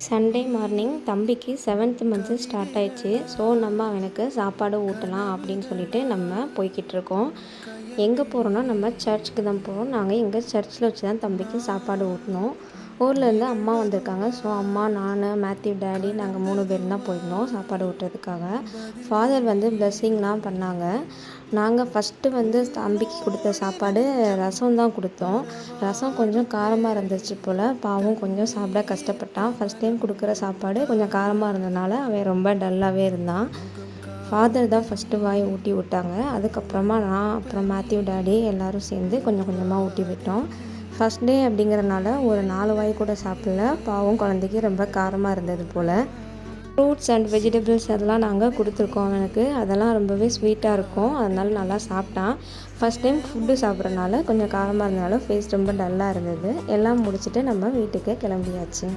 Sunday morning தம்பிக்கு 7th month start ஆயிடுச்சு. So நம்ம அவனுக்கு சாப்பாடு ஊட்டலாம் அப்படின்னு சொல்லிட்டு நம்ம போய்கிட்டுருக்கோம். எங்கே போகிறோன்னா நம்ம சர்ச்சுக்கு தான் போகிறோம். நாங்கள் எங்கள் சர்ச்சில் வச்சு தான் தம்பிக்கு சாப்பாடு ஊட்டினோம். ஊர்லேருந்து அம்மா வந்திருக்காங்க. ஸோ அம்மா, நான், மேத்யூ, டேடி நாங்கள் 3 பேரும் தான் போயிருந்தோம் சாப்பாடு ஊட்டுறதுக்காக. ஃபாதர் வந்து பிளெஸ்ஸிங்லாம் பண்ணாங்க. நாங்கள் ஃபஸ்ட்டு தம்பிக்கு கொடுத்த சாப்பாடு ரசம் தான் கொடுத்தோம். ரசம் கொஞ்சம் காரமாக இருந்துச்சு போல். பாவம் கொஞ்சம் சாப்பிட கஷ்டப்பட்டான். ஃபஸ்ட் டைம் கொடுக்குற சாப்பாடு கொஞ்சம் காரமாக இருந்ததுனால அவன் ரொம்ப டல்லாகவே இருந்தான். ஃபாதர் தான் ஃபஸ்ட்டு வாய் ஊட்டி விட்டாங்க. அதுக்கப்புறமா நான், அப்புறம் மேத்யூ, டேடி எல்லோரும் சேர்ந்து கொஞ்சம் கொஞ்சமாக ஊட்டி விட்டோம். ஃபஸ்ட் டே அப்படிங்கிறனால ஒரு 4 வாய் கூட சாப்பிடல. பாவம் குழந்தைக்கு ரொம்ப காரமாக இருந்தது போல். ஃப்ரூட்ஸ் அண்ட் வெஜிடபிள்ஸ் அதெல்லாம் நாங்கள் கொடுத்துருக்கோம் அவனுக்கு. அதெல்லாம் ரொம்பவே ஸ்வீட்டாக இருக்கும். அதனால நல்லா சாப்பிட்டான். ஃபஸ்ட் டைம் ஃபுட்டு சாப்பிட்றனால கொஞ்சம் காரமாக இருந்தனால ஃபேஸ் ரொம்ப டல்லாக இருந்தது. எல்லாம் முடிச்சுட்டு நம்ம வீட்டுக்கு கிளம்பியாச்சு.